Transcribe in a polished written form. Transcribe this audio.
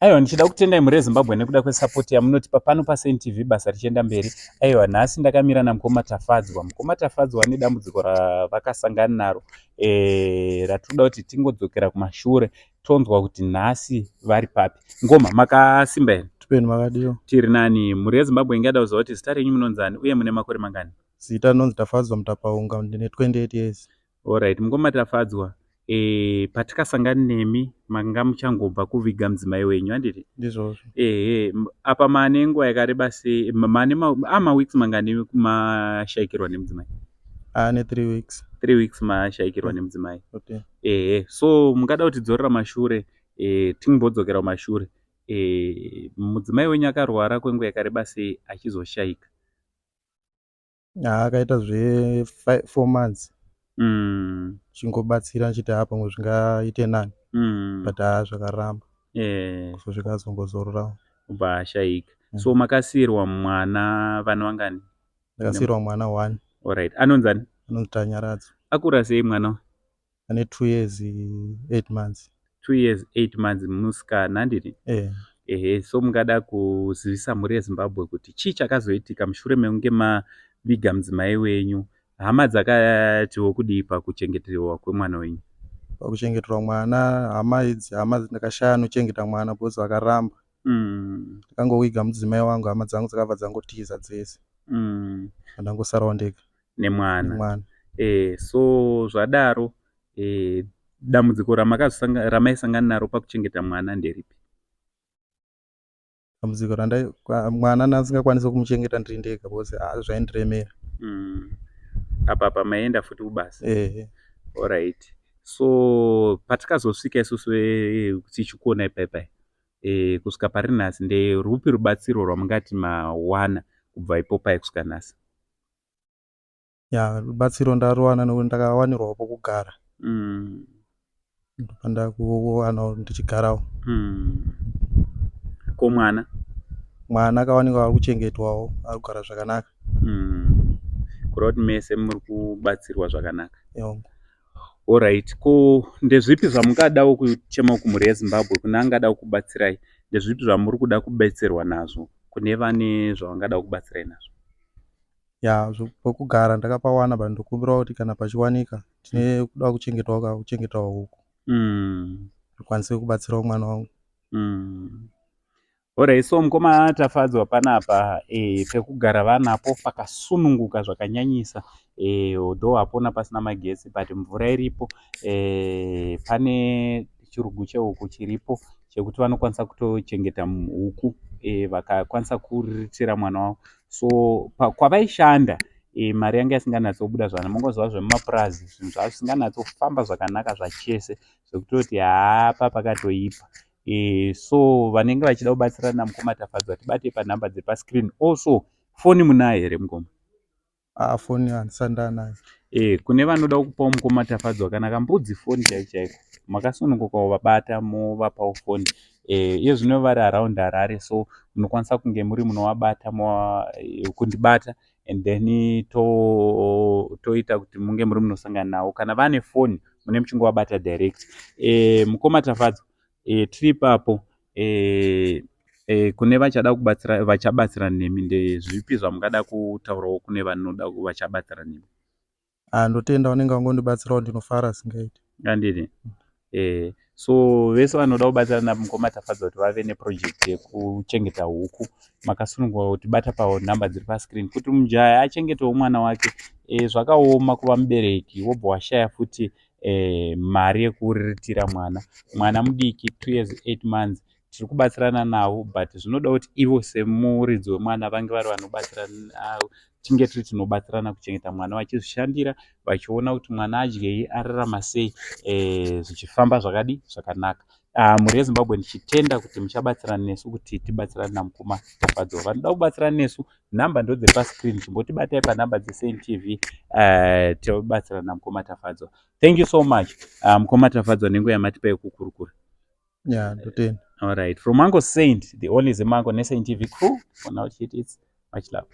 Aiwa, ndichida kutendai muri Zimbabwe nekuda kwesupport yamunotipa pano paSNTV basa richienda mberi. Aiwa, nhasi ndakamira namukoma Tafadzwa. Mukoma Tafadzwa ane dambudziko ravakasangana naro ratinoda kuti tingodzokera kumashure tonzwa kuti nhasi vari papi. Ngoma, makasimba here? Tipeni makadiyo. Tiri nani, muri Zimbabwe ingada kuziva kuti zita renyu munonzani uye mune makore mangani? Zita nonzi Tafadzwa Mutapaunga, ndine 28 years. Alright, mukoma Tafadzwa. Patikasangana nemi manga muchangobva kuviga mudzimai wenyu, handiti? Ndizvozvo. Apa mane nguva yakareba sei? Mane weeks mangani mashayikirwa nemudzimai? Ane 3 weeks. 3 weeks mashayikirwa nemudzimai. Okay. So mungada kuti dzorera mashure, timbodzokera kumashure. Mudzimai wenyu akarwara kwenguva yakareba sei achizoshayika? Akaita 4 months. Chingobatsira chiti apa ngo zvingaite nani. But zvakaramba. So zvikazongozorora kubva ashayika. So makasiyirwa mwana vana vangani? Ndakasiyirwa mwana 1. Alright. Anonzani? Anonzi Tanya. Akura sei mwana? Ane 2 years 8 months. 2 years 8 months musikana, handiti? So mungada kuzivisa muri Zimbabwe kuti chii chakazoitika mushure mekunge maviga mudzimai wenyu? Hama dzakatiwo kudii pakuchengeterwa kwemwana wenyu? Pakuchengeterwa mwana, hama ndakashaya anochengeta mwana bhozi vakaramba. Ndakangoviga mudzimai wangu, hama dzangu dzakabva dzangotiza dzese. Ndangosarawo ndega nemwana. So zvadaro, dambudziko ramaisangana naro pakuchengeta mwana nderipi? Dambudziko mwana ndasingakwanisi kumuchengeta ndiri ndega bhozi zvaindiremera. Apa maienda futi kubasa? Alright. So patikazosvika isusu tichikuona ipaipai, kusvika pari nhasi nderupi rubatsiro rwamungati mawana kubva ipopai kusvika nhasi? Rubatsiro ndaruwana nokuti ndakawanirwawo pokugara. Ndopanda kuwanawo ndichigarawo. Ko mwana akawanikwa ari kuchengetwawo, ari kugara zvakanaka. Kureva kuti mese muri kubatsirwa zvakanaka. Alright. Ko ndezvipi zvamungadawo kuchema kumhuri yeZimbabwe kune angadawo kubatsirai? Ndezvipi zvamuri kuda kubetserwa nazvo kune vane zvavangada kubatsirai nazvo? Pokugara ndakapawana, but ndokumbirawo kuti kana pachiwanika tine kuda kuchengetawo huku. Ndikwanise kubatsirawo mwana wangu. Alright. So mukoma Tafadzwa panapa pekugara vanapo pakasununguka zvakanyanyisa, although hapona pasina magetsi, but mvura iripo. Pane chirugu chehuku chiripo chekuti vanokwanisa kutochengeta huku, vakakwanisa kuriritira mwana wavo. So kwavaishanda, mari yanga isinganatsobuda zvakanaka. Mungoziva zvemumapurazi zvinhu zvavo zvisinganatsofamba zvakanaka zvachese, zvekutoti hapa pakatoipa. So vanenge vachida kubatsirana namukoma Tafadzwa tibate panhamba dziri pascreen. Also foni munayo here mukoma? Foni handisati ndanayo. Kune vanoda kupawo mukoma Tafadzwa kana kambudzi foni chaiko chaiko, makasununguka vabata movapawo foni. Iyo zvino vari around Harare, so munokwanisa kunge muri munovabata kundibata, and then toita kuti munge muri munosangana navo. Kana vane foni mune muchingovabata direct. Mukoma Tafadzwa, tiri ipapo, kune vachada kubatsira, vachabatsirana nemi, ndezvipi zvamungada kutaurawo kune vanoda vachabatsirana nemi? Ndotenda vanenge vangondibatsirawo, ndinofara singaiti. Handiti? So vese vanoda kubatsirana namukoma Tafadzwa kuti vave neproject yekuchengeta huku, makasununguka kuti bata panhamba dziri pascreen kuti mujaya achengetewo mwana wake. Zvakaoma kuva mubereki wobva washaya futi mari yekuriritira mwana mudiki 2 years 8 months. Tiri kubatsirana navo, but zvinoda kuti ivo semuridzi wemwana vange vari vanobatsirana, tinge tiri tinobatsirana kuchengeta mwana, vachizvishandira, vachiona kuti mwana adyei, ararama sei, zvichifamba zvakanaka. Muri yeZimbabwe ndichitenda kuti muchabatsirana nesu kuti tibatsirane namukoma Tafadzwa. Vanoda kubatsirana nesu, nhamba ndo dziri pascreen, chimbotibatai panhamba dzeSNTV, tobatsirana namukoma Tafadzwa. Thank you so much, mukoma Tafadzwa, nenguva yamatipa yekukurukura. Ndotenda. All right. From Uncle Saint, the only Zimbabwe SNTV crew, for now, it's much love.